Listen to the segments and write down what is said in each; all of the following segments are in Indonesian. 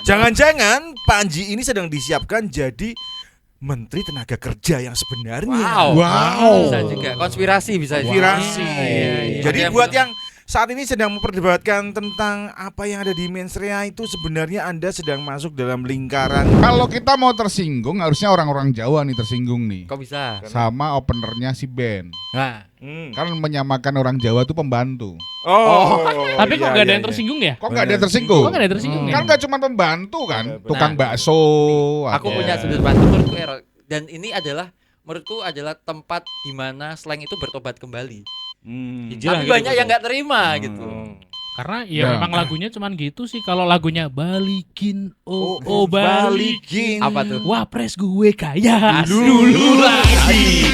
Jangan-jangan Panji ini sedang disiapkan jadi Menteri Tenaga Kerja yang sebenarnya. Wow. Bisa juga konspirasi bisa. Konspirasi. Iya. Jadi Ada buat bilang, yang saat ini sedang memperdebatkan tentang apa yang ada di mensrea itu sebenarnya Anda sedang masuk dalam lingkaran. Kalau kita mau tersinggung, harusnya orang-orang Jawa nih tersinggung nih. kok bisa? Sama openernya si Ben. Nah, Kan menyamakan orang Jawa tuh pembantu. Tapi kok iya, nggak ada iya, yang iya. tersinggung ya? Kok nggak ada yang tersinggung? Kok nggak ada yang tersinggung ya? Kan nggak cuma pembantu kan, Benar. tukang bakso. aku apa. punya sudut pandang menurutku error. Dan ini adalah menurutku adalah tempat di mana slang itu bertobat kembali. Tapi banyak yang nggak terima gitu. Karena Ya. ya memang lagunya cuman gitu sih. Kalau lagunya balikin, Oh, balikin. Apa tuh? Wapres gue kaya Dulu lagi.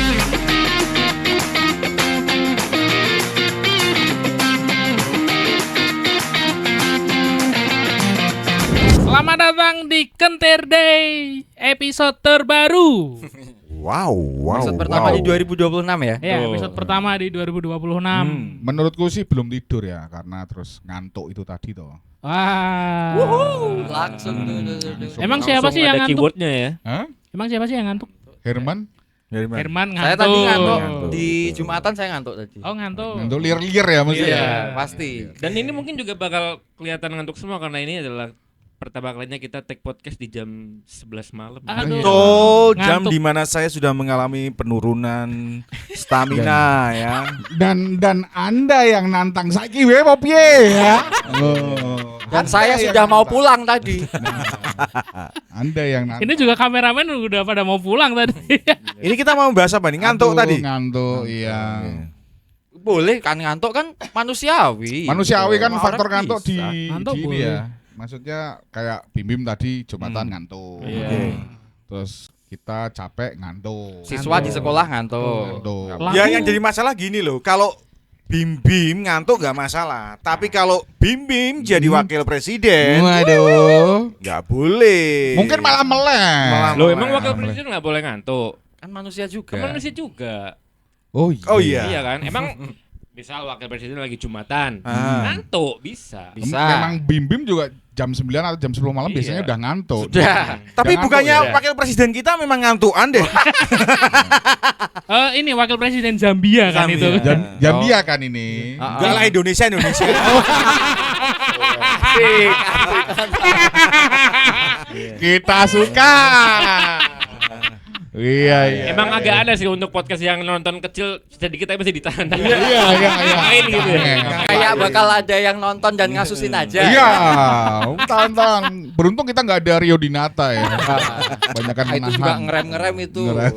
Selamat datang di Kentir Day episode terbaru. Wow. Episode pertama di 2026 ya. Ya, episode pertama di 2026. Menurutku sih belum tidur ya, karena terus ngantuk itu tadi toh. Wah. Langsung tuh. Emang siapa sih yang ngantuk? Keywordnya ya. Hah? Emang siapa sih yang ngantuk? Herman? Herman ngantuk. Saya tadi ngantuk Ngantuk. di Jumatan saya ngantuk tadi. Oh ngantuk. Ngantuk lir-lir ya maksudnya. Iya, pasti. Dan ini mungkin juga bakal kelihatan ngantuk semua karena ini adalah pertama kalinya kita take podcast di jam 11 malam. Aduh. Betul, jam Ngantuk. di mana saya sudah mengalami penurunan stamina ya. Dan Anda yang nantang saiki wae apa piye ya? Oh. Dan saya sudah mau pulang tadi. Anda yang nantang. Ini juga kameramen udah pada mau pulang tadi. Ini kita mau bahas apa nih? Ngantuk Aduh, tadi. Ngantuk, iya. Boleh kan ngantuk kan manusiawi. Manusiawi kan Orang faktor ngantuk bisa. di Ngantuk ini boleh. ya. Maksudnya kayak Bim tadi Jumatan ngantuk. Iya. Oke. Terus kita capek ngantuk. Siswa di sekolah ngantuk. Ngantuk. Lagu- Ya yang jadi masalah gini loh, kalau Bim ngantuk nggak masalah, tapi kalau Bim jadi wakil presiden Waduh. nggak boleh. Mungkin malah melek. Malah- Loh emang wakil presiden nggak boleh ngantuk? Kan manusia juga. Kan manusia juga. Oh iya. Oh iya. Iya kan? Emang misal wakil presiden lagi Jumatan, Ah. ngantuk bisa. Bisa. Memang Bim juga jam 9 atau jam 10 malam Iya. biasanya udah ngantuk. Sudah. Tapi Jangan bukannya ngantuk ya. wakil presiden kita memang ngantukan deh. Ini wakil presiden Zambia kan Zambia. itu. Zambia kan ini. Enggak lah Indonesia. Kita suka. Iya. Emang agak ada sih untuk podcast yang nonton kecil sedikit tapi masih ditahan. Iya. Main gitu ya. Kayak bakal ada yang nonton dan ngasusin aja. Iya, tahan. Beruntung kita nggak ada Rio Dinata ya. Banyakan Nah, itu menahan. juga ngerem itu. Ngerem.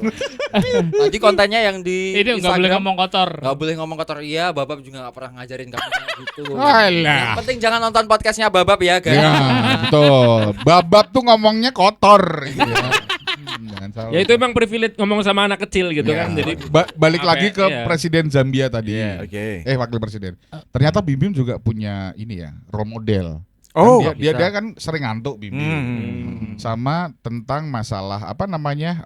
Tadi kontennya yang di Ini nggak boleh ngomong kotor. Nggak boleh ngomong kotor. Iya, Babab juga nggak pernah ngajarin kamu kayak gitu. Alah. Yang penting jangan nonton podcastnya Babab ya, guys. Iya, betul. Babab tuh ngomongnya kotor. Gitu ya. Jangan salah. Ya itu emang privilege ngomong sama anak kecil gitu Ya. kan. Jadi Balik Apa lagi ya? ke Iya. Presiden Zambia tadi. Oke. Wakil presiden. Ternyata Bim juga punya ini ya, role model. Oh, Kan dia bisa. kan sering ngantuk Bim. Hmm. Sama tentang masalah apa namanya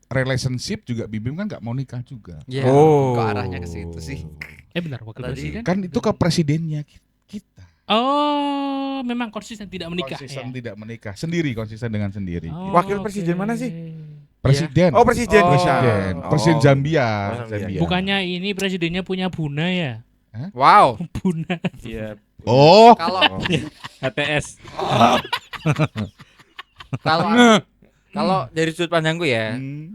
relationship juga Bim kan nggak mau nikah juga. Iya, Oh. kok arahnya ke situ sih. Benar wakil Tadi presiden. Kan itu ke presidennya kita. Oh, memang konsisten tidak menikah. Konsisten ya? tidak menikah, sendiri konsisten dengan sendiri. Oh, Wakil oke. presiden mana sih? Presiden. Oh, presiden. Presiden. Oh. Presiden Zambia. Oh, Zambia. Bukannya ini presidennya punya Buna ya? Wow. Buna. Iya, Oh, Kalau HTS. kalau kalau dari sudut pandangku ya, Hmm.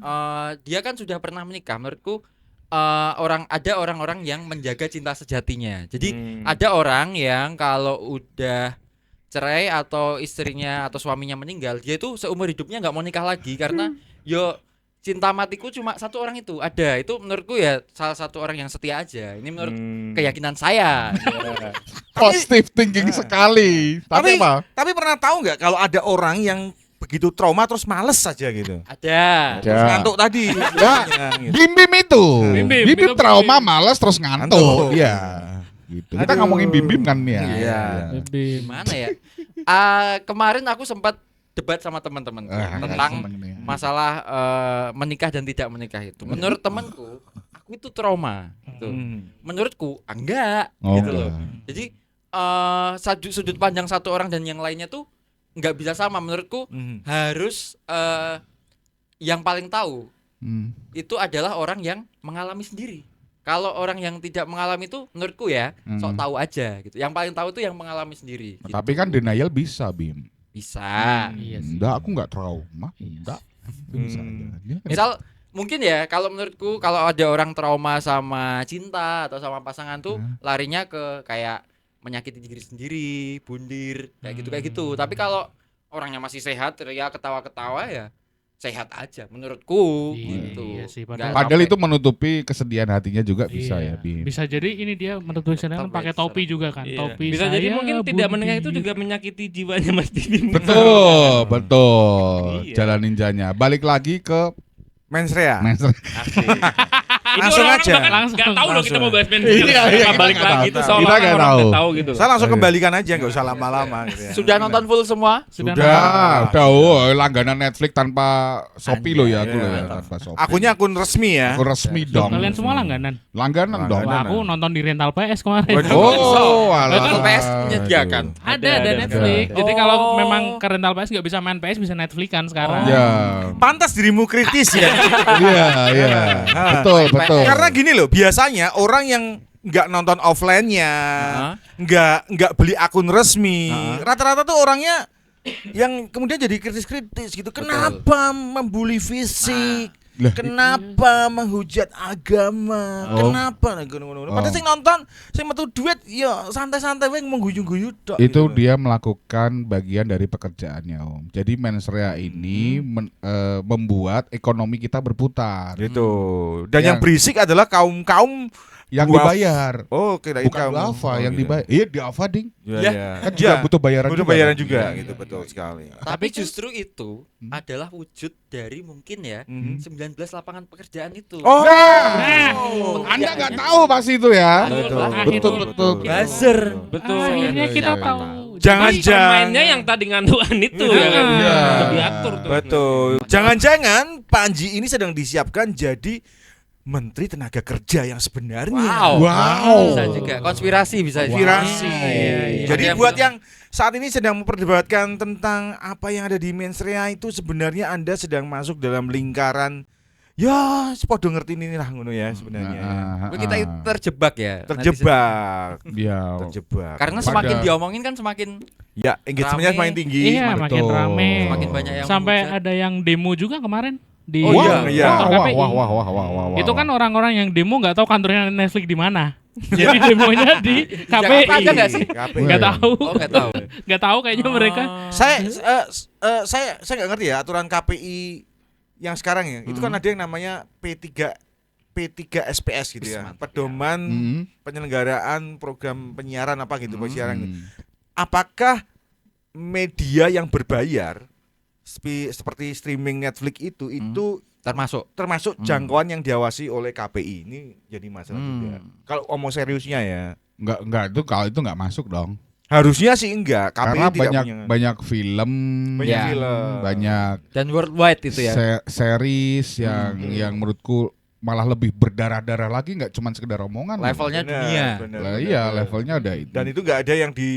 dia kan sudah pernah menikah. Menurutku ada orang-orang yang menjaga cinta sejatinya. Jadi ada orang yang kalau udah cerai atau istrinya atau suaminya meninggal, dia itu seumur hidupnya nggak mau nikah lagi karena yo cinta matiku cuma satu orang itu. Ada. Itu menurutku ya salah satu orang yang setia aja. Ini menurut keyakinan saya. positive thinking sekali. Tapi apa? Tapi pernah tahu nggak kalau ada orang yang begitu trauma terus males saja gitu. Ada. Terus ngantuk tadi. Ya, gitu. Bim itu. Bim, Bim itu trauma, Bim. malas terus ngantuk. Ngantuk. Iya. Gitu. Kita Aduh. ngomongin Bim kan ya. Iya. Gimana ya? Kemarin aku sempat debat sama teman-teman tentang seneng nih. masalah menikah dan tidak menikah itu. Menurut temanku, aku itu trauma. Gitu. Menurutku enggak, Oh, gitu loh. enggak. Jadi sudut pandang satu orang dan yang lainnya tuh nggak bisa sama menurutku. Harus yang paling tahu itu adalah orang yang mengalami sendiri. Kalau orang yang tidak mengalami itu menurutku ya sok tahu aja gitu. Yang paling tahu itu yang mengalami sendiri. Gitu. Tapi kan denial bisa, Bim. Bisa. Iya sih. Enggak, aku enggak trauma. Enggak. Bisa aja. Dia kan- Misal mungkin ya kalau menurutku kalau ada orang trauma sama cinta atau sama pasangan tuh larinya ke kayak menyakiti diri sendiri, bundir, kayak gitu. Tapi kalau orangnya masih sehat, ya ketawa-ketawa ya sehat aja menurutku gitu. Iya sih, Nggak Padahal sampai- itu menutupi kesedihan hatinya juga bisa Iya. ya, Bim. Bisa jadi ini dia menutupi kesedihan Tetap pakai ya, topi juga kan. Iya. Topi Bisa jadi saya mungkin tidak menikah itu bundir. juga menyakiti jiwanya Mas Dibim. Betul, betul. Iya. Jalan ninjanya. Balik lagi ke Mensrea. Master. Langsung aja. Langsung. Enggak tahu loh kita mau bahas band. Iya, iya, kita balik nggak lagi tahu. itu Kita soalnya nggak orang tahu. nggak tahu gitu. Saya langsung kembalikan aja, nggak usah lama-lama. Gitu ya. Sudah nonton full semua? Udah, langganan Netflix tanpa Shopee lo ya, aku Iya. lo ya, tanpa Shopee. Akunnya akun resmi ya. aku resmi Loh, dong. kalian semua langganan. Langganan dong. Wah, aku nonton di rental PS kemarin. Waduh. Oh, Rental alah. PS menyediakan. Ada Netflix. Jadi kalau memang ke rental PS nggak bisa main PS bisa Netflix kan sekarang. Ya. Pantas dirimu kritis ya. Iya, iya. Betul, betul. Karena gini loh, biasanya orang yang nggak nonton offline-nya, nggak beli akun resmi, rata-rata tuh orangnya yang kemudian jadi kritis-kritis gitu. Kenapa membuli fisik? Lah, Kenapa menghujat agama? Oh. Kenapa? Padahal sing nonton, sing metu duit, ya santai-santai wae mengguyu-guyu tok. itu gitu. dia melakukan bagian dari pekerjaannya, Om. Jadi mensrea ini membuat ekonomi kita berputar. Gitu. Dan yang Yang- berisik adalah kaum-kaum Yang Duaf. dibayar. oh kirain Bukan kaum. duafa yang gitu. dibayar. Iya, duafa ding. Ya, Ya. ya. Kan juga butuh bayaran butuh juga. bayaran kan? juga Iya. gitu, betul sekali. Tapi justru itu adalah wujud dari mungkin ya Mhm. 19 lapangan pekerjaan itu. Oh. Anda nggak tahu pasti itu ya. Betul, betul, betul. Buzzer. Betul. Akhirnya kita Siapa tahu. Jangan-jangan Pemainnya yang tadi ngantuan itu ya kan. Iya. Udah diatur tuh. betul. Jangan-jangan Panji ini sedang disiapkan jadi Menteri Tenaga Kerja yang sebenarnya. Wow. Bisa juga konspirasi bisa Konspirasi. Wow. Iya, iya. Jadi Ada yang buat bilang, yang saat ini sedang memperdebatkan tentang apa yang ada di mensrea itu sebenarnya Anda sedang masuk dalam lingkaran ya sepodo ngerti ini lah ngono ya sebenarnya. kita itu terjebak ya. Terjebak. Ya. Terjebak. Karena semakin Pada- diomongin kan semakin Ya, engagementnya Rame. semakin tinggi. Iya, makin Betul. rame. Semakin banyak yang Sampai menghujat. ada yang demo juga kemarin di Oh, iya, iya. kantor KPI. Wah. Itu kan orang-orang yang demo nggak tahu kantornya Netflix di mana. Jadi demonya di Jakarta KPI. ada nggak sih? KPI. Nggak tahu. Oh nggak tahu. Nggak tahu kayaknya mereka. Saya nggak ngerti ya aturan KPI yang sekarang ya. Itu kan ada yang namanya P3 SPS gitu ya. Pedoman penyelenggaraan program penyiaran apa gitu, penyiaran. Apakah media yang berbayar seperti streaming Netflix itu Termasuk. termasuk jangkauan yang diawasi oleh KPI? Ini jadi masalah juga. Kalau omong seriusnya ya. Enggak itu kalau itu enggak masuk dong. Harusnya sih enggak. KPI Karena tidak banyak film, Banyak Ya. film. banyak Dan worldwide itu ya. series yang menurutku malah lebih berdarah-darah lagi, nggak cuma sekedar omongan. Levelnya Benar, dunia. benar, Lah, benar, iya, benar. levelnya udah itu. Dan itu nggak ada yang di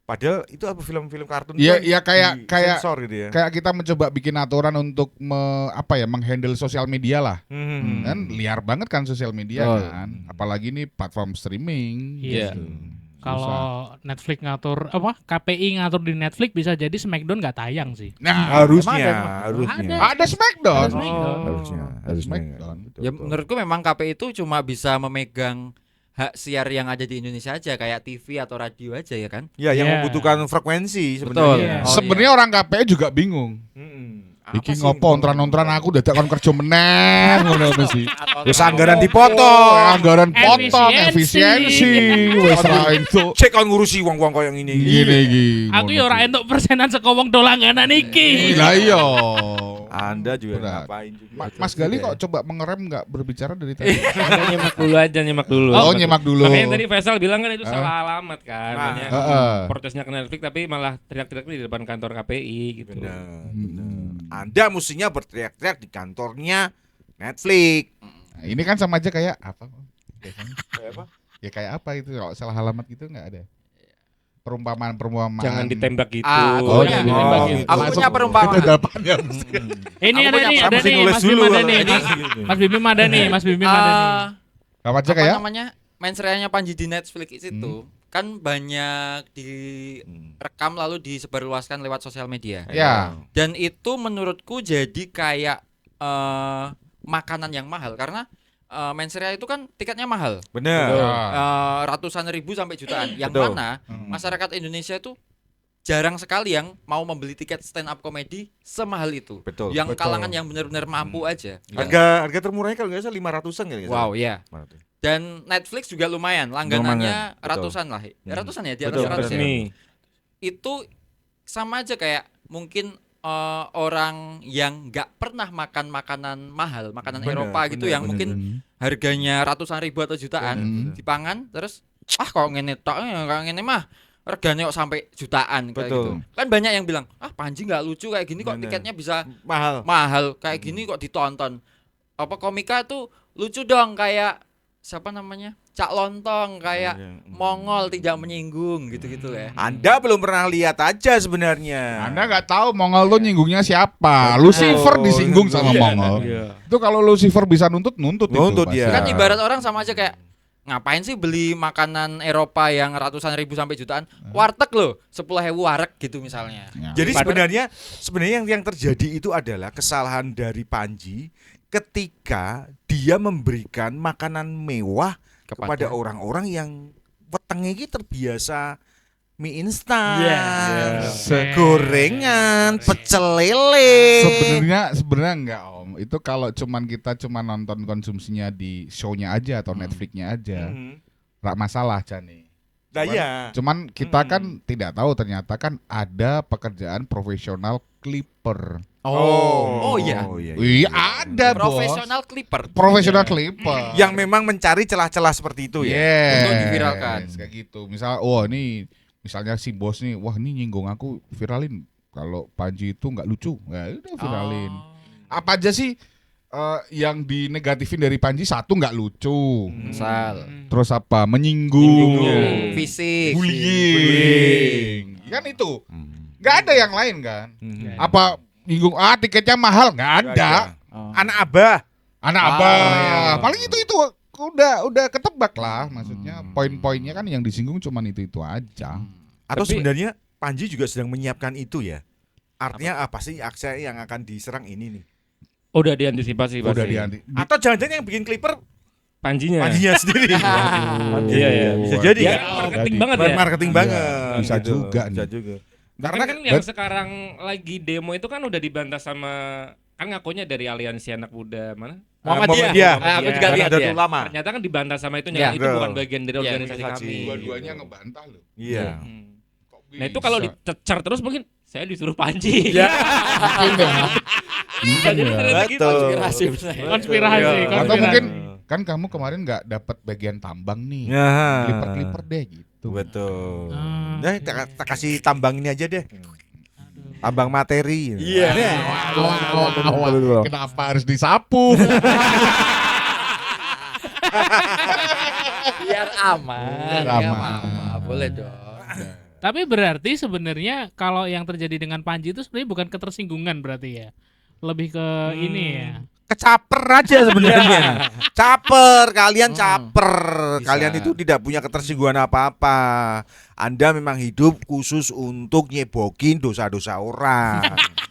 padahal itu apa film-film kartun Iya, kan iya, kayak- sensor gitu ya. Kayak kita mencoba bikin aturan untuk menghandle sosial media lah. Hmm. Kan liar banget kan sosial media Oh. kan. Apalagi ini platform streaming. Iya. gitu. Kalau Netflix ngatur KPI ngatur di Netflix bisa jadi Smackdown nggak tayang sih. Nah, Harusnya. ada Smackdown. Ada Smackdown. Harusnya. Ada Smackdown. Ya menurutku memang KPI itu cuma bisa memegang hak siar yang ada di Indonesia aja kayak TV atau radio aja ya kan. Ya, yang Iya. membutuhkan frekuensi Betul. sebenarnya. Oh, Sebenarnya orang KPI juga bingung. Apa Iki sih? ngopo ontran-ontran aku dadak kon kerja meneh ngono mesti. Wis anggaran dipotong. Anggaran potong efisiensi wis ra entuk. Cek kon ngurusi wong-wong koyo ngene iki. Gini iki. Aku ya ora entuk persenan saka wong dolangganan iki. Lah iya. Anda juga Berat. ngapain juga. Mas Gali kok coba mengerem nggak berbicara dari tadi? Anda nyimak dulu aja, nyimak dulu. Oh, nyimak dulu. Makanya tadi Faisal bilang kan itu salah alamat kan. Nah. Banyak Heeh. protesnya ke Netflix tapi malah teriak-teriak di depan kantor KPI gitu. Benar. Anda mestinya berteriak-teriak di kantornya Netflix. Nah, ini kan sama aja kayak apa? Biasanya. Kayak apa? Ya kayak apa itu kalau salah alamat gitu nggak ada. perumpamaan. Jangan ditembak gitu. Oh, jangan iya. ditembak gitu. Aku punya perumpamaan. Itu jawabannya mesti. Ini Aku ada punya nih, ada mesti nih, nulis Mas Bim dulu ada kalau nih. ini. Mas Bim ada nih, Mas Bim ada nih. Apa aja Apa kayak? namanya? Mensreanya Panji di Netflix itu kan banyak direkam lalu disebarluaskan lewat sosial media. Ya. Dan itu menurutku jadi kayak makanan yang mahal karena mensrea itu kan tiketnya mahal. Bener. Ratusan ribu sampai jutaan. Yang Betul. mana masyarakat Indonesia itu jarang sekali yang mau membeli tiket stand up comedy semahal itu. Betul. Yang betul. kalangan yang benar-benar mampu aja. Harga termurahnya kalau nggak salah 500-an kali nggak salah. Wow, ya. Dan Netflix juga lumayan, langganannya Lumayan, betul. ratusan lah. Ratusan ya, di atas Betul, 100 ya. Resmi. Itu sama aja kayak mungkin orang yang nggak pernah makan makanan mahal, makanan Bener, Eropa gitu bener, yang bener. mungkin harganya ratusan ribu atau jutaan dipangan terus kok ngene tok kok ngene mah regane kok sampai jutaan kayak Betul. gitu. Kan banyak yang bilang, Panji nggak lucu kayak gini kok Bener. tiketnya bisa Mahal. kayak gini kok ditonton. Apa komika tuh lucu dong kayak siapa namanya? Cak Lontong kayak Mongol tidak menyinggung gitu-gitu ya. Anda belum pernah lihat aja sebenarnya. Anda nggak tahu Mongol tuh nyinggungnya siapa. Lucifer disinggung sama Mongol. Iya. Itu kalau Lucifer bisa nuntut Nuntut itu dia. Kan ibarat orang sama aja kayak ngapain sih beli makanan Eropa yang ratusan ribu sampai jutaan? Warteg loh, 10.000 wareg gitu misalnya. Ya. Jadi sebenarnya yang terjadi itu adalah kesalahan dari Panji ketika dia memberikan makanan mewah kepada orang-orang yang wetenge iki terbiasa mie instan, gorengan, pecel lele. Sebenarnya enggak Om. Itu kalau kita nonton konsumsinya di show-nya aja atau Netflix-nya aja. Enggak masalah Jani. Nah iya. Cuman kita kan tidak tahu ternyata kan ada pekerjaan profesional clipper. Oh iya. Iya ada bos. Profesional clipper. Profesional clipper. Yang memang mencari celah-celah seperti itu ya. Yes. Untuk diviralkan. Kayak gitu. Misalnya si bos nih, wah ini nyinggung aku, viralin. Kalau Panji itu nggak lucu, ya udah viralin. Apa aja sih yang dinegatifin dari Panji? Satu nggak lucu. Misal Terus apa? Menyinggung. fisik. Bullying. Kan itu. Nggak ada yang lain kan? Apa nyinggung tiketnya mahal? Nggak ada. Anak abah. Anak abah. Paling itu udah ketebak lah. Maksudnya poin-poinnya kan yang disinggung cuman itu aja. Atau Tapi- sebenarnya Panji juga sedang menyiapkan itu ya. Artinya apa sih aksi yang akan diserang ini nih? Udah diantisipasi Udah pasti. Atau jangan-jangan yang bikin clipper Panjinya. Panjinya sendiri. Iya, iya. Bisa jadi Ya, kan? marketing banget ya. Marketing banget. Bisa gitu. juga Bisa nih. juga. Karena kan yang sekarang lagi demo itu kan udah dibantah sama kan ngakunya dari aliansi anak muda mana? Muhammadiyah. Aku juga lihat Nahdlatul ya. Ulama. Ternyata kan dibantah sama itu Ya. itu bukan bagian dari Ya, organisasi organisasi. kami. Dua-duanya ngebantah loh. Iya. Nah itu kalau dicecar terus mungkin saya disuruh Panji. Ya. Bisa jadi ternyata gitu. Betul. Konspirasi bener. Konspirasi. Atau mungkin kan kamu kemarin nggak dapat bagian tambang nih. Ya. Clipper deh gitu. Betul. Ah. Nah, kita kasih tambang ini aja deh. Tambang materi. Iya. Kenapa harus disapu? Biar aman. Biar aman. Boleh dong. Tapi berarti sebenarnya kalau yang terjadi dengan Panji itu sebenarnya bukan ketersinggungan berarti ya. Lebih ke ini ya. Kecaper aja sebenarnya. Caper, kalian caper. Bisa. Kalian itu tidak punya ketersinggungan apa-apa. Anda memang hidup khusus untuk nyebokin dosa-dosa orang.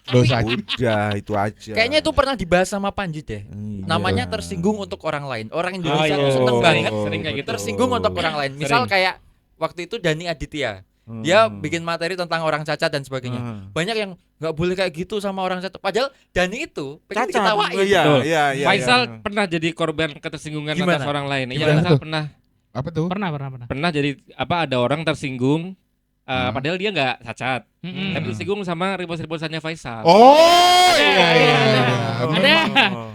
Dosa. Udah itu aja. Kayaknya itu pernah dibahas sama Panji deh. Iya. Namanya tersinggung untuk orang lain. Orang Indonesia iya. tuh seneng banget Sering kayak gitu. tersinggung untuk orang lain. Misal Sering. kayak waktu itu Dani Aditya. Dia bikin materi tentang orang cacat dan sebagainya. Banyak yang nggak boleh kayak gitu sama orang cacat. Padahal Dani itu pengen Cacat. diketawain. Iya, Betul. iya, iya. Faisal iya. pernah jadi korban ketersinggungan Gimana? atas orang lain. Iya, Gimana Faisal tuh? pernah Apa tuh? pernah jadi ada orang tersinggung padahal dia nggak cacat. Tapi tersinggung sama repost-repostannya Faisal. Oh iya. Ada.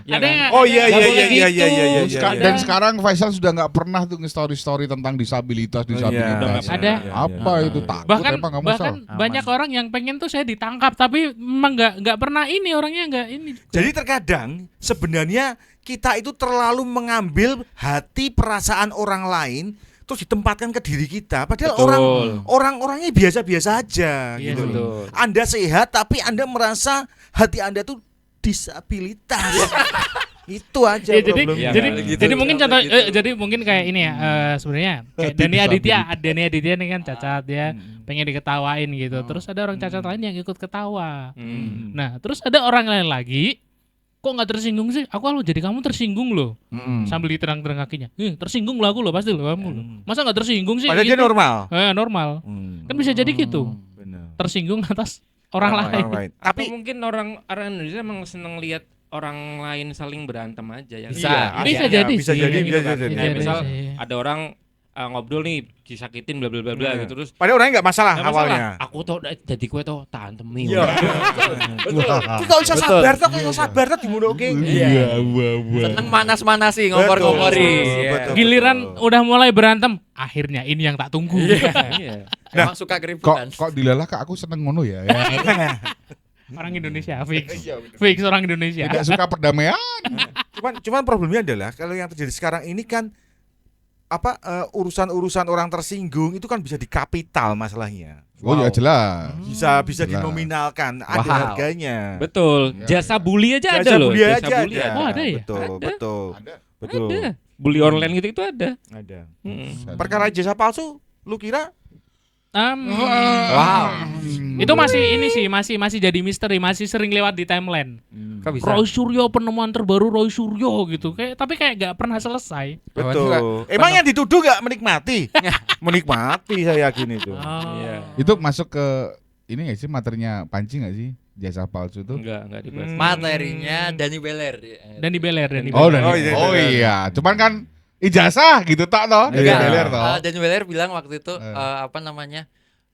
Ya Ada kan? nggak? Oh iya Nggak iya boleh iya iya gitu. iya iya. Ska- Dan sekarang Faisal sudah nggak pernah tuh nge-story tentang disabilitas. Udah nggak Ada. Apa itu takut Bahkan emang kamu bahkan Sal? banyak orang yang pengen tuh saya ditangkap tapi memang nggak pernah ini orangnya nggak ini. Jadi terkadang sebenarnya kita itu terlalu mengambil hati perasaan orang lain terus ditempatkan ke diri kita, padahal Betul. orang-orangnya biasa-biasa aja Iya, gitu loh. betul. Anda sehat tapi Anda merasa hati Anda tuh disabilitas. Itu aja Ya, jadi problemnya. jadi Gitu. jadi mungkin contoh Gitu. jadi mungkin kayak ini ya sebenarnya kayak Dani Aditya ini kan cacat ya, pengen diketawain gitu. Terus ada orang cacat lain yang ikut ketawa. Nah, terus ada orang lain lagi kok nggak tersinggung sih? Aku kalau jadi kamu tersinggung loh. Sambil diterang-terang kakinya. Tersinggung lah aku loh pasti loh kamu loh. Masa nggak tersinggung sih? Padahal dia Gitu. normal. Normal. Kan bisa jadi gitu. Benar. Tersinggung atas orang lain. Tapi Tapi mungkin orang Indonesia emang seneng lihat orang lain saling berantem aja ya. Bisa. Iya, Bisa iya, jadi bisa sih. jadi, Gitu bisa kan. jadi. Kayak misal sih. ada orang ngobrol nih disakitin bla bla bla bla gitu terus padahal orangnya nggak masalah nggak masalah. awalnya. Aku tau jadi kue tau tantem nih. Iya. Kita usah sabar tuh, kita sabar tuh dimunuhke. Iya, wah. Seneng manas-manasi, ngopor-ngopori. Betul, Iya. betul. Giliran udah mulai berantem, akhirnya ini yang tak tunggu. Iya. Emang suka keributan. Kok dilalah Kak aku seneng ngono ya. Ya. Orang Indonesia fix orang Indonesia. Tidak suka perdamaian. Cuman problemnya adalah kalau yang terjadi sekarang ini kan urusan-urusan orang tersinggung itu kan bisa dikapital masalahnya. Oh ya jelas. Bisa Jelas. dinominalkan, ada Wow. harganya. Betul. Ya, Jasa bully aja ada Jasa loh. bully aja Jasa bully ada. Oh, ada ya? Betul, Ada. betul. Ada. Betul. Ada. Bully online gitu itu ada. Ada. Mm-mm. Perkara jasa palsu, lu kira? Wow. Itu masih ini sih, masih jadi misteri, masih sering lewat di timeline. Kok bisa? Roy Suryo penemuan terbaru Roy Suryo gitu. Tapi kayak gak pernah selesai. Betul. Emang yang dituduh gak menikmati? Menikmati saya yakin itu. Iya. Itu masuk ke ini nggak sih materinya Panji nggak sih jasa palsu itu? Enggak dibahas. Materinya Dani Beler. Dani Beler. Oh, Oh, iya, oh iya. iya. Cuman kan ijazah gitu tak toh? Dari Iya. Beler toh. Dani Beler bilang waktu itu Eh. apa namanya?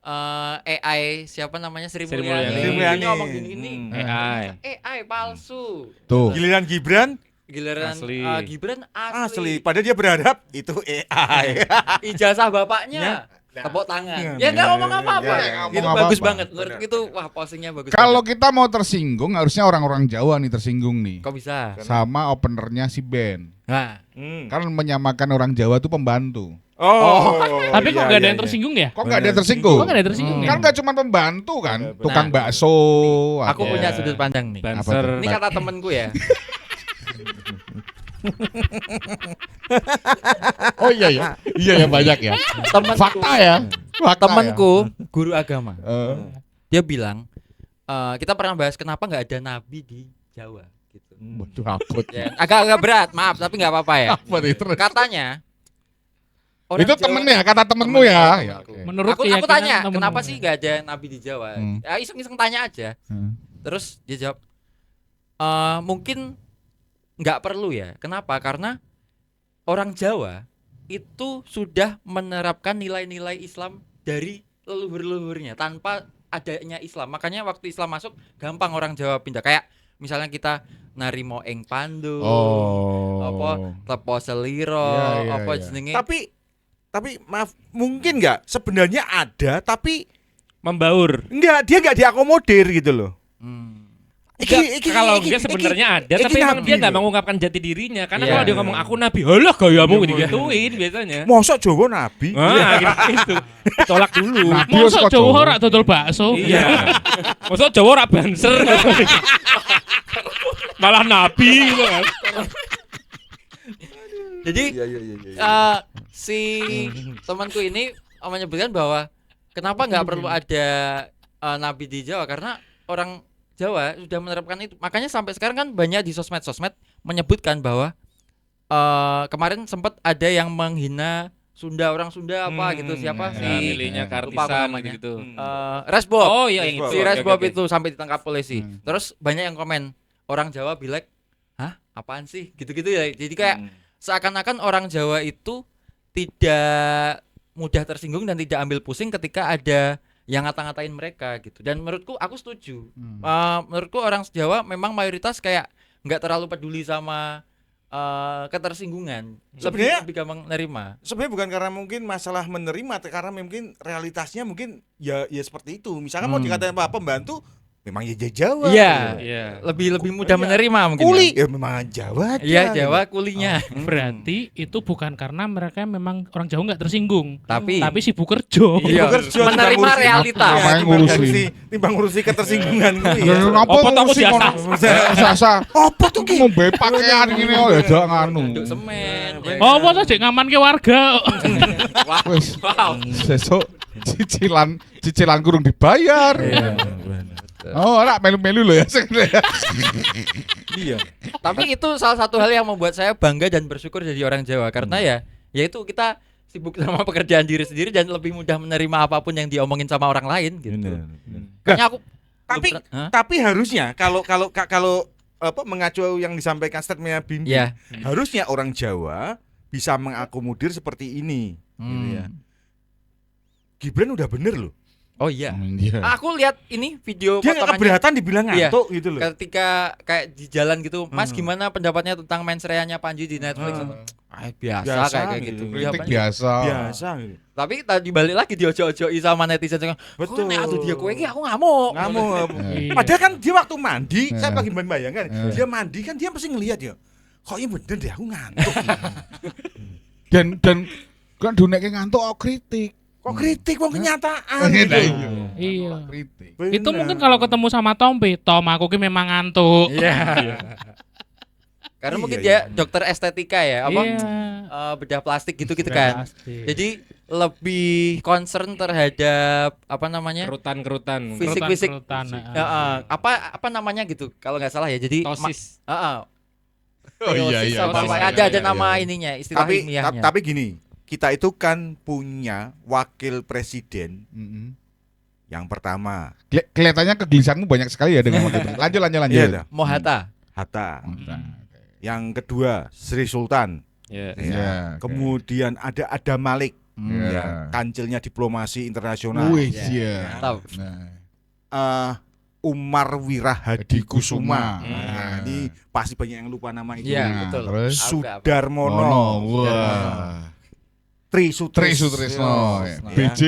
AI siapa namanya Sri Sri Mulyani. Mulyani. Sri Mulyani. Dia ngomong gini. AI. Palsu. Tuh. Giliran Gibran Giliran Asli. Gibran asli. Padahal dia berharap itu AI. Ijazah bapaknya. Tepuk tangan. Ya enggak ngomong apa-apa. Ya, ngomong Itu apa-apa. bagus banget. Menurutku itu wah postingnya bagus. Kalau banget. kita mau tersinggung harusnya orang-orang Jawa nih tersinggung nih. Kok bisa? Sama openernya si Ben. Nah, Kan menyamakan orang Jawa tuh pembantu. Oh. Tapi kok iya, gak ada iya, yang iya. tersinggung ya? Kok nggak ada yang tersinggung? Kok gak ada yang tersinggung ya? Kan nggak cuma pembantu kan, Benar, tukang benar. bakso. aku ada. punya sudut pandang nih. Banser. Apa Ini kata temenku ya. Oh iya ya, iya ya banyak ya. Temenku, Fakta ya, fakta temenku guru agama. Ya. Dia bilang kita pernah bahas kenapa nggak ada nabi di Jawa gitu. Waduh apot. Ya, agak-agak berat, maaf tapi nggak apa-apa ya. Apot itu. Katanya Itu Jawa- temennya, kata temenmu temen- ya. temenku. Ya, oke. Menurut aku keyakinan tanya temen-temen. kenapa sih nggak ada nabi di Jawa? Ya iseng-iseng tanya aja. Terus dia jawab mungkin nggak perlu ya. Kenapa? Karena orang Jawa itu sudah menerapkan nilai-nilai Islam dari leluhur-leluhurnya tanpa adanya Islam. Makanya waktu Islam masuk gampang orang Jawa pindah. Kayak misalnya kita narimo ing pandu, Oh. apa tepo seliro, Iya, iya, apa iya. jenenge. Tapi maaf, mungkin nggak sebenarnya ada tapi Membaur. dia nggak diakomodir gitu loh. Kalau enggak sebenarnya ada, tapi emang dia nggak mau. mengungkapkan jati dirinya. Karena Iya. kalau dia ngomong aku nabi, halah gayamu digituin biasanya. Mosok Jawa nabi. Gitu. Tolak dulu. Nabi Mosok kok Jawa Jawa? ora dodol bakso. Iya. Maksud Jawa ora banser. Malah nabi gitu kan. Jadi Iya. si temanku ini menyebutkan bahwa kenapa nggak perlu ada nabi di Jawa karena orang Jawa sudah menerapkan itu. Makanya sampai sekarang kan banyak di sosmed menyebutkan bahwa kemarin sempat ada yang menghina Sunda, orang Sunda apa gitu siapa ya, si Milihnya lupa aku Kartisan namanya. gitu. Resbob. Oh iya yang itu. Si Oke, Resbob oke, oke. itu sampai ditangkap polisi. Terus banyak yang komen orang Jawa bilang, "Hah, apaan sih?" Gitu-gitu ya. Jadi kayak seakan-akan orang Jawa itu tidak mudah tersinggung dan tidak ambil pusing ketika ada yang ngata-ngatain mereka gitu. Dan menurutku aku setuju. Menurutku orang Jawa memang mayoritas kayak nggak terlalu peduli sama ketersinggungan. Sebenarnya- lebih gampang nerima. Sebenarnya bukan karena mungkin masalah menerima, karena mungkin realitasnya mungkin ya seperti itu. Misalkan mau dikatain apa pembantu, memang ya Jawa. Iya. Iya. Lebih mudah Iya. menerima mungkin. Kuli ya. ya memang Jawa aja. Iya, Jawa kulinya. Berarti itu bukan karena mereka memang orang Jawa nggak tersinggung, Tapi sibuk kerja. Iya. Kerja, Menerima timbang ngurusi- realita. Iya, Ngapain timbang ngurusi? timbang ngurusi ketersinggungan kuwi ya. Ngapa Apa toko ngurusi biasa? kono? Sasa. Apa tuh ki? Ngombe pakaian gini oh ya dak nganu. Duk semen. Oh, apa tuh ngaman ke warga? Wis Wow. sesuk cicilan kurang dibayar. Oh, ora melu-melu lho ya. Iya. Tapi itu salah satu hal yang membuat saya bangga dan bersyukur jadi orang Jawa karena yaitu kita sibuk sama pekerjaan diri sendiri dan lebih mudah menerima apapun yang diomongin sama orang lain gitu. Kayaknya aku Tapi harusnya kalau apa mengacu yang disampaikan statementnya Bimbi, Iya. harusnya orang Jawa bisa mengakomodir seperti ini. Gitu ya. Gibran udah bener loh. Oh iya. Iya. Aku lihat ini video Dia nggak potongannya keberatan dibilang Iya. ngantuk gitu loh. ketika kayak di jalan gitu. Mas gimana pendapatnya tentang mensreanya Panji di Netflix? Biasa, Biasa kayak gitu. gitu. Kritik Jawabannya. biasa. Biasa gitu. Tapi tadi balik lagi diojo-ojoi sama netizen. Betul. Nek atuh dia kowe iki aku ngamuk. Ngamuk. Iya. Padahal kan dia waktu mandi, saya Iya. bagi bayangkan, dia mandi kan dia pasti ngelihat ya. Kok ini bener deh aku ngantuk. Dan kan duneke ngantuk kok kritik. Kok kritik wong kenyataan. Iya. gitu. Iya. Kritik. Bener. Itu mungkin kalau ketemu sama Tompi, Tom aku ki memang ngantuk. Iya. Karena Iya, mungkin iya. dia dokter estetika ya, apa Iya. bedah plastik gitu-gitu kan. Jadi lebih concern terhadap apa namanya? Kerutan-kerutan. Fisik-fisik. Kerutan, Apa namanya gitu kalau nggak salah ya. Jadi Tosis. Oh iya Teosis iya. apa, tosis. ada Iya, nama iya. ininya, istilah Tapi ilmiahnya. tapi gini, kita itu kan punya wakil presiden Mm-mm. yang pertama, Kelihatannya kegelisahanmu banyak sekali ya dengan waktu itu. Lanjut. Iya dah, Mohatta. Hatta. Hmm. Yang kedua Sri Sultan. Iya. Ya. Iya, oke. Kemudian ada Adam Malik, Iya. ya, kancilnya diplomasi internasional. Wih, Iya. iya. Tahu. Nah, Umar Wirahadi Kusuma. Kusuma. Nah, ini pasti banyak yang lupa nama itu. Iya, Nah, betul. terus? Sudarmono, Wah. Tri Tri Sutrisno, Sutrisno. Ya. BJ.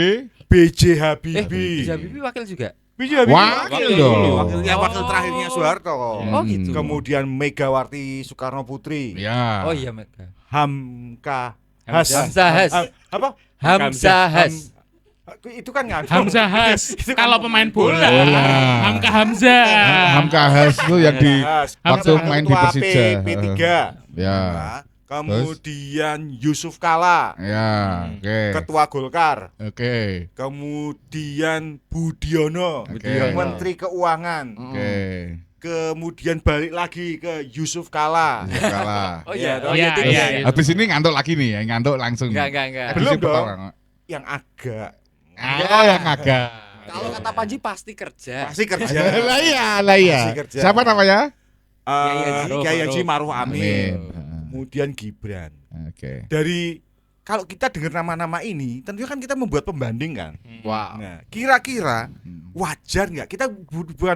B.J. Habibie. Bisa Bibi wakil juga. B.J. Habibie. Wakil dong. Wakil terakhirnya Soeharto. Oh gitu. Kemudian Megawati Soekarno Putri. Ya. Oh iya, Mega. Hamka Has. Hamzahas. Apa? Hamzahas. Itu kan nggak. Hamzah Has. Itu kan Kalau pemain bola, Bola. Hamka Hamzah. Hamka Has tuh yang di Has. waktu Ketua main di Persija. P3. Ya. Nah, kemudian Yusuf Kala, Ya, oke. Ketua Golkar. Oke. Kemudian Budiono, Oke. Menteri Keuangan. Oke. Kemudian balik lagi ke Yusuf Kala. Kalah. Oh iya, Iya, oh iya, iya, iya, iya. Habis ini ngantuk lagi nih, ya, ngantuk langsung. Enggak. Belum Habis dong. pertama. Yang agak Oh, yang agak. Kalau kata Panji pasti kerja. pasti kerja. Lah iya. Masih kerja. Siapa namanya? Kiai Haji Maruf Amin. Amin. Kemudian Gibran. Oke. Dari kalau kita dengar nama-nama ini, tentunya kan kita membuat pembanding kan. Wow. Nah, kira-kira wajar nggak? Kita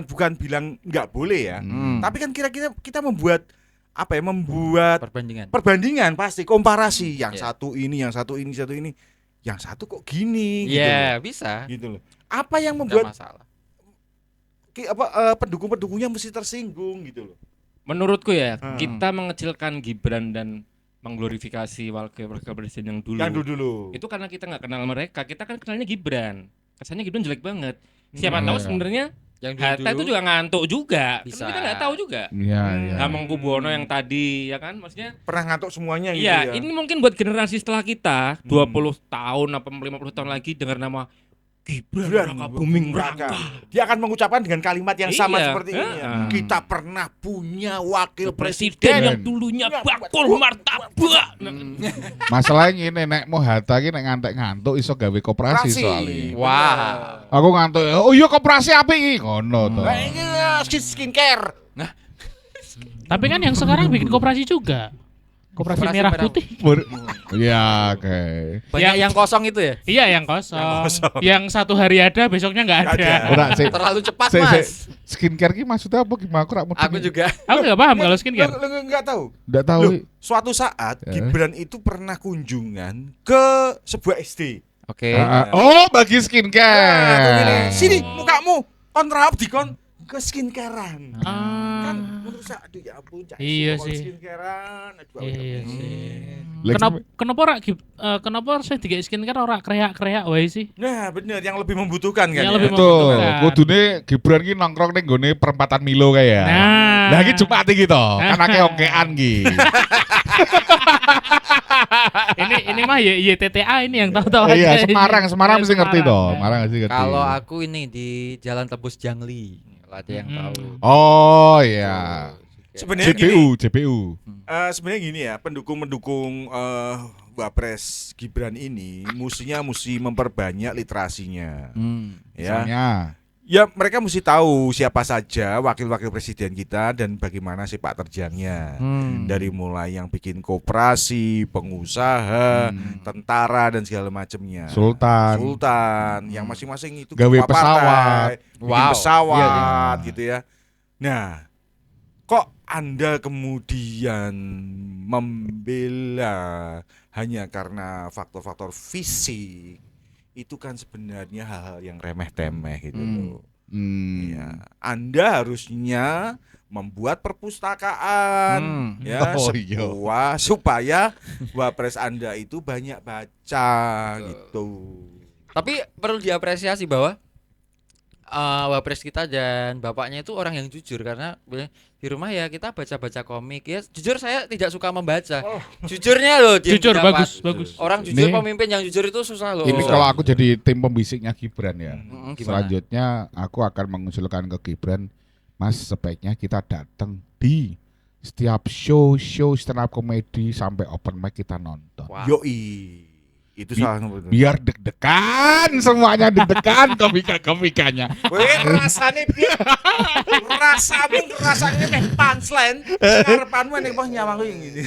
bukan bilang nggak boleh ya. Tapi kan kira-kira kita membuat apa ya? Membuat Perbandingan. perbandingan pasti, komparasi. Yang Iya. satu ini, yang satu ini, satu ini. Yang satu kok gini Iya, bisa. gitu loh. Apa yang Enggak membuat masalah. pendukung-pendukungnya mesti tersinggung gitu loh. Menurutku ya, Hmm. kita mengecilkan Gibran dan mengglorifikasi wakil presiden yang dulu. Yang dulu. Itu karena kita nggak kenal mereka, kita kan kenalnya Gibran. Kesannya Gibran jelek banget. Siapa Hmm. tahu Iya. sebenarnya Yang Hatta itu juga ngantuk juga. Bisa. Kan kita nggak tahu juga. Iya, iya. Hamengkubuwono yang tadi ya kan, maksudnya Pernah ngantuk semuanya gitu iya, ya. ini mungkin buat generasi setelah kita 20 tahun apa 50 tahun lagi dengar nama Gibran Raka Buming Raka. Dia akan mengucapkan dengan kalimat yang sama Iya. seperti ini. Ya. Heeh. Kita pernah punya wakil Presiden presiden yang dulunya bakul martabak. Masalahnya ini nek mau Hatta ki nek ngantuk iso gawe koperasi Koperasi. soalnya. Wah. Aku ngantuk. Oh iya koperasi apik iki. Ngono to. Nah, ini skincare. Tapi kan yang sekarang bikin koperasi juga. Koperasi Koperasi merah merah. putih. Iya, oke. Banyak yang kosong itu ya? Iya, yang kosong. Yang satu hari ada, besoknya nggak Nggak ada. ada. Ora sih. Terlalu cepat, Sik, Mas. Skincare ki maksudnya apa gimana? Aku rak Aku juga. Aku nggak paham kalau skincare. Lu nggak tahu. Enggak tahu. Loh, suatu saat Ya. Gibran itu pernah kunjungan ke sebuah SD. Oke. Oh, bagi Nah, aku skincare. bilang, sini mukamu, kon rap dikon ke skincarean. Kan menurut saya aduh ya ampun cah Iya kok sih. skincarean aduh Iya sih. Lek Kenapa saya tiga skincare ora kreak-kreak wae sih? nah bener yang lebih membutuhkan kan Yang ya. lebih Betul. membutuhkan. Kudune Gibran ki nongkrong ning gone perempatan Milo kae ya. Nah. Lah iki Jumat iki to, kan akeh okean ki. ini mah YTTA ini yang tahu-tahu Iya, aja. Semarang mesti ngerti to. Semarang. Semarang mesti ngerti. Kalau aku ini di Jalan Tebus Jangli, kalau ada yang tahu. Oh iya. Sebenarnya gini, JPU. sebenarnya gini ya, pendukung Wapres Gibran ini mesti memperbanyak literasinya. Ya. Misalnya. Ya mereka mesti tahu siapa saja wakil-wakil presiden kita dan bagaimana sepak terjangnya. Dari mulai yang bikin koperasi, pengusaha, tentara dan segala macamnya. Sultan, yang masing-masing itu Gawe ketua pesawat. partai, bikin Wow. pesawat Iya. gitu ya. Nah, kok Anda kemudian membela hanya karena faktor-faktor fisik? Itu kan sebenarnya hal-hal yang remeh-temeh gitu loh. Ya, Anda harusnya membuat perpustakaan ya Oh, iya. supaya Wapres Anda itu banyak baca gitu. Tapi perlu diapresiasi bahwa Wapres kita dan bapaknya itu orang yang jujur karena di rumah ya kita baca-baca komik ya. Jujur saya tidak suka membaca. Jujurnya loh dia Jujur pendapat. bagus. Orang jujur Ini- pemimpin yang jujur itu susah loh. Ini kalau aku jadi tim pembisiknya Gibran ya. Gimana? Selanjutnya aku akan mengusulkan ke Gibran, Mas sebaiknya kita datang di setiap show stand up comedy sampai open mic kita nonton. Wah. Yoi. Itu salah satu. Biar deg-degan semuanya deg-degan komika-komikanya. Kowe rasane piye? Rasane meh punchline. Karepanmu nek poh nyawang kuwi ngene.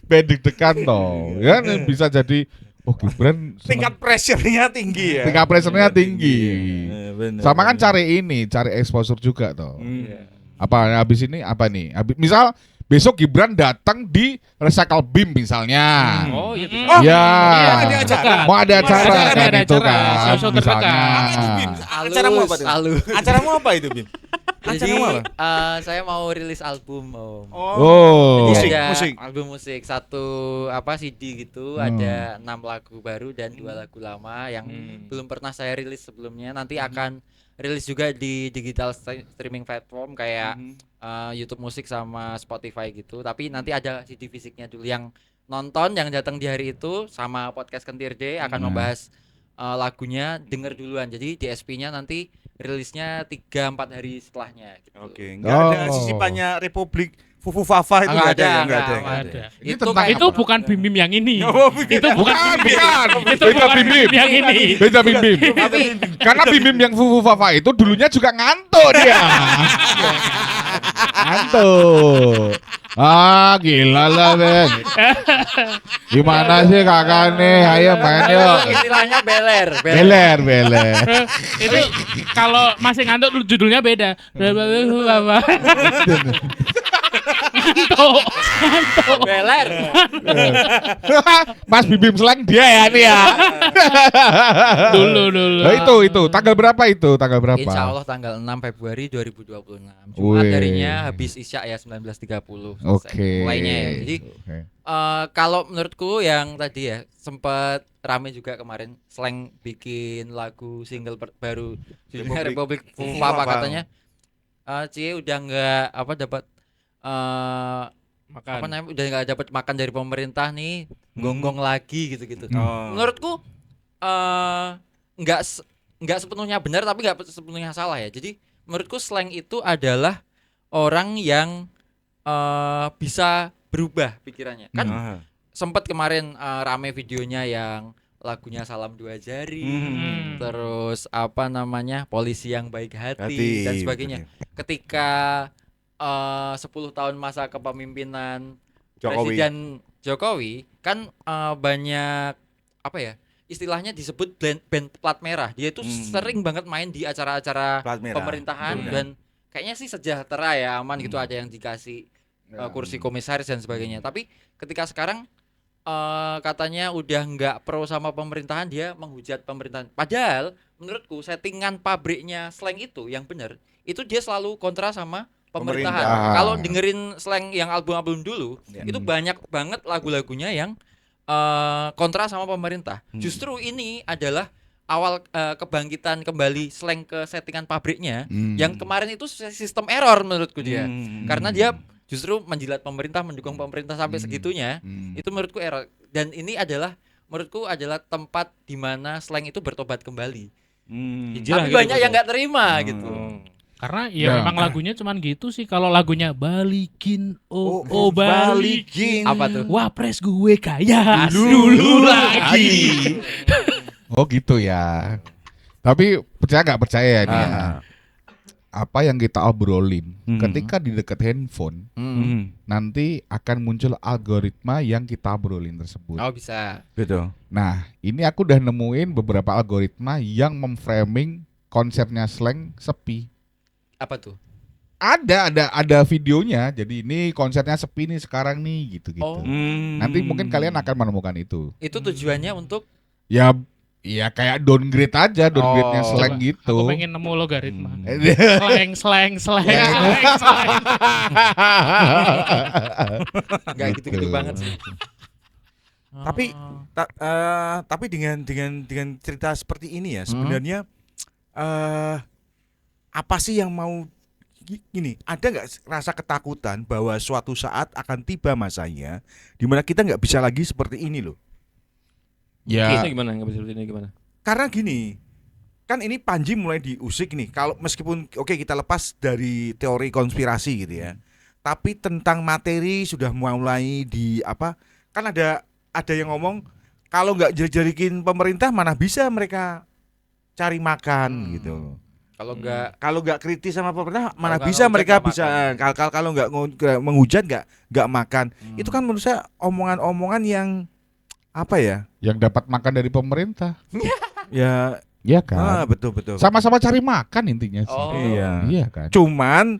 Biar deg-degan toh. Ya bisa jadi Gibran Tingkat pressure-nya tinggi ya. tingkat pressure-nya tinggi. Bener. Sama kan cari exposure juga toh. Apa habis ini apa nih? Misal besok Gibran datang di Recycle Beam misalnya. Oh iya bisa. Oh, Ya. ada acara. Mau ada acara Ada kan itu acara, kan show misalnya. terdekat. Apa itu, Bim? Acaramu apa tuh? Halus. Acaramu apa itu, Bim? Jadi Acaramu apa? saya mau rilis album Om. Oh. Jadi Musik, ada musik. album musik satu CD gitu, ada 6 lagu baru dan 2 lagu lama yang belum pernah saya rilis sebelumnya. Nanti akan rilis juga di digital streaming platform kayak YouTube Musik sama Spotify gitu. Tapi nanti ada CD fisiknya dulu yang nonton yang datang di hari itu sama podcast Kentir D akan membahas lagunya denger duluan. Jadi DSP-nya nanti rilisnya 3-4 hari setelahnya gitu. Oke, enggak ada Oh. sisipannya Republik Fufu Fafa itu enggak ada, ya? Enggak ada. enggak ada. Ini Itu tentang kayak Itu bukan bim-bim yang ini. Oh, bukan. Itu bukan bim-bim. Itu Beda bukan bim-bim. bim-bim yang ini. Beda Bim-Bim. Karena Bim-Bim yang Fufu Fafa itu dulunya juga ngantuk dia. Ngantuk. Ah gila lah Ben. Gimana sih kakak nih? Ayo main yuk. istilahnya beler. Beler. Itu kalau masih ngantuk judulnya beda. Ngantuk. Beler. Mas Bim-Bim slang dia ya nih ya. Dulu. Nah, itu tanggal berapa itu? Tanggal berapa? Insya Allah tanggal 6 Februari 2026. Jumat Wih. harinya habis Isya ya 19.30. Oke. Mulainya ya. Jadi Oke. kalau menurutku yang tadi ya sempat rame juga kemarin Slang bikin lagu single baru judulnya Republik Fufu Fafa Fafa. katanya Cie udah nggak dapat Makan. namanya udah nggak dapat makan dari pemerintah nih gonggong lagi gitu. Oh. Menurutku nggak sepenuhnya benar tapi nggak sepenuhnya salah ya. Jadi menurutku Slang itu adalah orang yang bisa berubah pikirannya. Kan Ah. sempat kemarin rame videonya yang lagunya Salam Dua Jari, terus apa namanya polisi yang baik hati, dan sebagainya. Ketika 10 tahun masa kepemimpinan Jokowi. Presiden Jokowi kan banyak apa ya istilahnya disebut band plat merah. Dia itu sering banget main di acara-acara Plat merah. pemerintahan Betul. dan kayaknya sih sejahtera ya aman gitu, ada yang dikasih kursi komisaris dan sebagainya. Tapi ketika sekarang katanya udah nggak pro sama pemerintahan, dia menghujat pemerintahan. Padahal menurutku settingan pabriknya slang itu yang benar, itu dia selalu kontra sama pemerintahan. Pemerintah. Kalau dengerin slang yang album-album dulu, itu banyak banget lagu-lagunya yang kontra sama pemerintah. Justru ini adalah awal kebangkitan kembali slang ke settingan pabriknya. Yang kemarin itu sistem error menurutku dia. Karena dia justru menjilat pemerintah, mendukung pemerintah sampai segitunya. Itu menurutku error. Dan ini adalah menurutku adalah tempat di mana slang itu bertobat kembali. Hijrah Tapi gitu, banyak Bos. yang nggak terima gitu. Karena Ya. memang lagunya cuman gitu sih. Kalau lagunya balikin, balikin. Apa tuh? Wapres gue kaya dulu lagi. Oh gitu ya. Tapi percaya nggak percaya ya nih ya. Apa yang kita obrolin ketika di dekat handphone nanti akan muncul algoritma yang kita obrolin tersebut. Oh bisa. Betul. Nah, ini aku udah nemuin beberapa algoritma yang memframing konsepnya slang sepi. Apa tuh? Ada videonya. Jadi ini konsepnya sepi nih sekarang nih gitu-gitu. Oh. Nanti mungkin kalian akan menemukan itu. Itu tujuannya untuk Ya kayak downgrade aja, downgrade-nya Oh. slang Coba, gitu. Aku pengen nemu logaritma. Hmm. Slang. nggak gitu-gitu banget sih. Tapi tapi dengan cerita seperti ini ya sebenarnya apa sih yang mau gini, ada nggak rasa ketakutan bahwa suatu saat akan tiba masanya di mana kita nggak bisa lagi seperti ini loh? Ya, Itu gimana? Nggak bisa seperti ini gimana? Karena gini, kan ini Panji mulai diusik nih. Kalau meskipun oke kita lepas dari teori konspirasi gitu ya, tapi tentang materi sudah mulai di apa? Kan ada yang ngomong kalau nggak jerikin pemerintah mana bisa mereka cari makan gitu loh. Kalau nggak kritis sama pemerintah mana nggak bisa ngehujat mereka nggak bisa makan. kalau nggak menghujat nggak makan. Itu kan menurut saya omongan-omongan yang apa ya? yang dapat makan dari pemerintah. Ya, Iya kan? betul. Sama-sama cari makan intinya sih. Oh. Iya. Iya kan? Cuman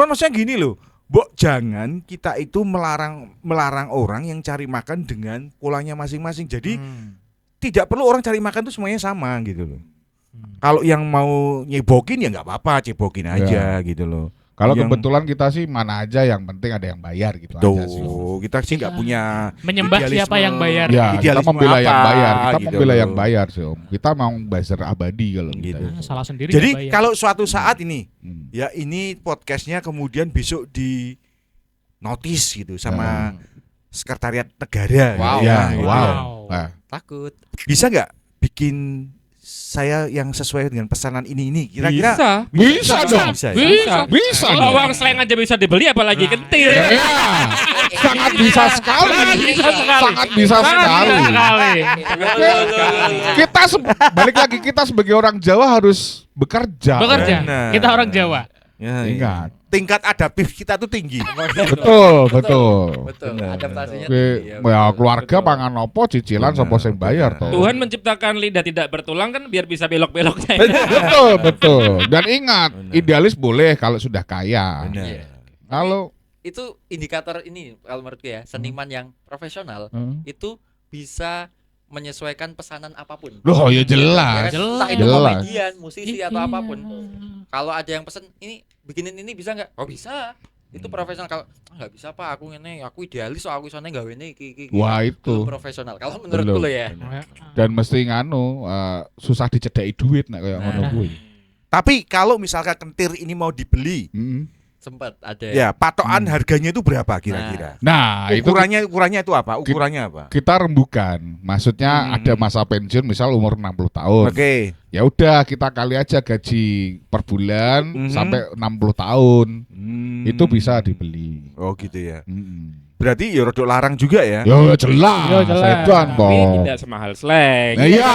maksudnya gini loh, Mbok, jangan kita itu melarang orang yang cari makan dengan polanya masing-masing. Jadi tidak perlu orang cari makan itu semuanya sama gitu loh. Kalau yang mau nyebokin ya nggak apa-apa, cebokin aja gitu loh. Kalau Yang- kebetulan kita sih mana aja yang penting ada yang bayar gitu aja sih. Tuh, kita sih nggak punya Menyembah idealisme. siapa yang bayar. Ya, kita Idealisme membela yang apa, bayar. Kita gitu membela loh. yang bayar sih, Om. Kita mau buzzer abadi kalau Gitu. kita. Salah sendiri. Jadi nggak bayar. kalau suatu saat ini Hmm. ya ini podcastnya kemudian besok di notice gitu sama sekretariat negara. Wow. gitu Ya, gitu wow. ya. Nah, Takut. Bisa nggak bikin saya yang sesuai dengan pesanan ini kira-kira Bisa. bisa dong. bisa ya? Bisa. Bisa Kalau dong. uang slang aja bisa dibeli apalagi kentir. Ya, sangat bisa sekali. Sangat bisa sekali. Kita balik lagi kita sebagai orang Jawa harus bekerja. Bekerja. Benar. Kita orang Jawa. Ya, Ingat. tingkat adaptif kita tuh tinggi. Betul. Betul. Benar. Adaptasinya Oke, tinggi, ya keluarga pangan opo cicilan Benar, sapa sing bayar toh. Tuhan menciptakan lidah tidak bertulang kan biar bisa belok-beloknya. Betul. Dan ingat, Benar. idealis boleh kalau sudah kaya. Benar. Iya. Kalau Itu indikator ini kalau menurutku ya, seniman yang profesional itu bisa menyesuaikan pesanan apapun. loh ya Ya jelas. kan? Entah itu Jelas. komedian, musisi atau Iya. apapun. Kalau ada yang pesen ini bikinin ini bisa nggak? Oh bisa. Itu profesional. Kalau nggak bisa Pak, aku ini aku idealis, so aku sana gawe ini iki. Wah itu. Belum profesional. Kalau menurutku Belum. lo ya. Dan mesti nganu susah dicedai duit nek kayak ngono Nah. kuwi. Tapi kalau misalkan kentir ini mau dibeli, Sempat ada. ya patokan harganya itu berapa kira-kira? Nah, itu Ukurannya itu apa? Ukurannya apa? kita rembukan. Maksudnya ada masa pensiun misal umur 60 tahun. Oke. Ya udah kita kali aja gaji per bulan Mhm. sampai 60 tahun. Hmm. Itu bisa dibeli. Oh gitu ya. Mm-mm. Berarti ya rodok larang juga ya. Ya jelas. Ya, jelas. Edan, Tapi toh. tidak semahal slang. Nah, iya,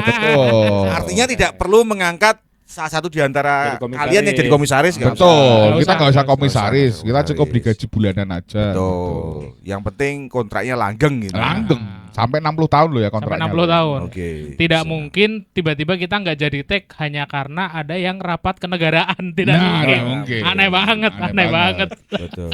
betul. Artinya tidak perlu mengangkat salah satu di antara Jadi komisaris. kalian yang jadi komisaris nggak usah. Betul, Nggak kita usah, nggak usah nggak komisaris, usah kita cukup komisaris. digaji bulanan aja. Betul. Yang penting kontraknya langgeng gitu. Langgeng, sampai 60 tahun loh ya Sampai kontraknya. 60 tahun. Oke. Tidak bisa. mungkin tiba-tiba kita nggak jadi tag hanya karena ada yang rapat kenegaraan. Tidak Nah, mungkin. nggak mungkin. Aneh banget, aneh banget. Betul.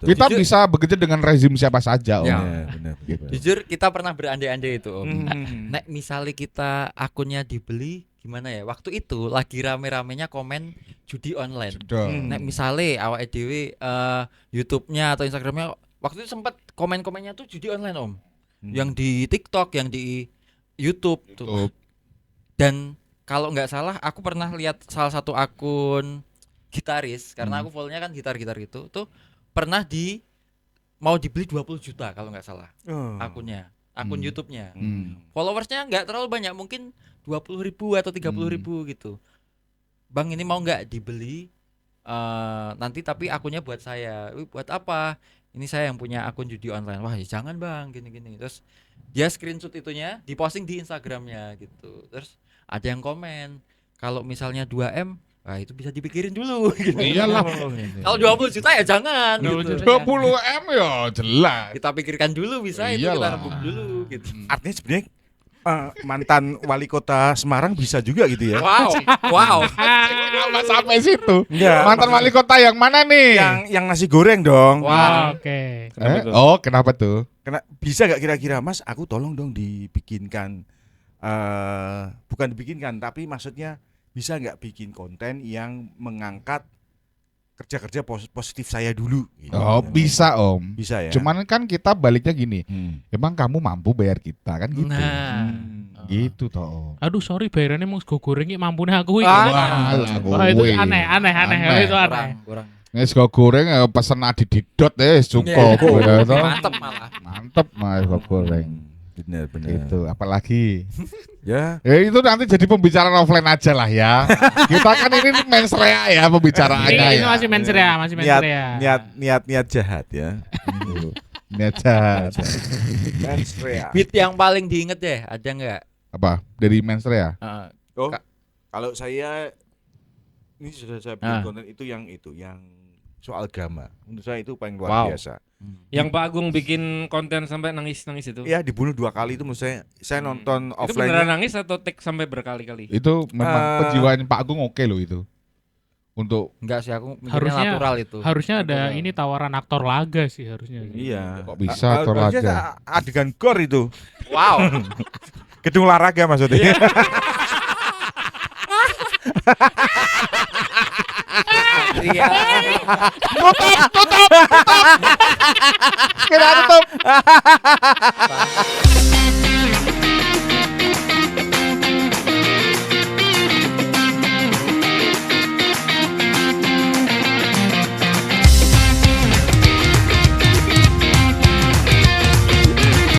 Kita Jujur- bisa bekerja dengan rezim siapa saja, Om. Ya. Benar. Jujur kita pernah berandai-andai itu, Om. Hmm. Nek misalnya kita akunnya dibeli gimana ya? Waktu itu lagi rame-ramenya komen judi online. Sudah. Nek misalnya awake dhewe YouTube-nya atau Instagram-nya waktu itu sempat komen-komennya tuh judi online, Om. Yang di TikTok, yang di YouTube tuh. YouTube. Dan kalau nggak salah aku pernah lihat salah satu akun gitaris karena aku follow-nya kan gitar-gitar itu tuh pernah mau dibeli 20 juta kalau nggak salah akunnya, akun YouTube-nya. Followersnya nggak terlalu banyak, mungkin 20.000 atau 30.000 gitu. Bang, ini mau nggak dibeli nanti tapi akunnya buat saya. Wih, buat apa? Ini saya yang punya akun judi online. Wah, ya jangan Bang, gini-gini. Terus dia screenshot itunya, diposting di Instagramnya gitu. Terus ada yang komen, kalau misalnya 2M, wah itu bisa dipikirin dulu gitu. Iyalah. Kalau 20 juta ya jangan 20 gitu. 20 M ya jelas. Kita pikirkan dulu, bisa itu kita Iyalah. rebut dulu gitu. Artinya sebenarnya mantan wali kota Semarang bisa juga gitu ya. Wow. Kenapa sampai situ? Enggak, Mantan wali kota yang mana nih? yang nasi goreng dong. Wah. Oke. Kenapa tuh? Oh, kenapa tuh? Bisa nggak kira-kira Mas, aku tolong dong dibikinkan bukan dibikinkan tapi maksudnya bisa nggak bikin konten yang mengangkat kerja-kerja positif saya dulu gitu. Oh, bisa Om. Bisa ya. Cuman kan kita baliknya gini, Hmm. emang kamu mampu bayar kita kan gitu. Nah. Gitu toh. Aduh sorry bayarannya mau sego goreng iki mampune aku iki. Ah. Wah, Wah, itu kowe. aneh. Itu aneh. Kurang. Nges sego goreng pesen adididot cukup. Iya. Ya, toh. Mantep malah. Mantep mas sego goreng. Benar. Gitu, apalagi Ya. ya itu nanti jadi pembicaraan offline aja lah ya. Kita kan ini mens rea ya pembicaraannya Ini ya. masih mensrea, masih mensrea. Niat jahat ya. Niat jahat. Mens rea. Beat yang paling diinget deh, ada nggak? Apa? Dari mens rea? Oh, Kak. kalau saya ini sudah saya bikin Ah. konten itu yang soal agama. Menurut saya itu paling luar Wow. biasa. Yang Pak Agung bikin konten sampai nangis-nangis itu. Ya dibunuh 2 kali itu menurut saya nonton Itu beneran offline. nangis atau take sampai berkali-kali? Itu memang penjiwaan Pak Agung oke loh itu. Untuk Enggak sih, aku mikirnya Harusnya natural itu. Harusnya ada ini tawaran aktor laga sih harusnya. Iya. Kok bisa aktor Harusnya laga? adegan gor itu. Wow. Gedung olahraga maksudnya. Iya. Kita tutup.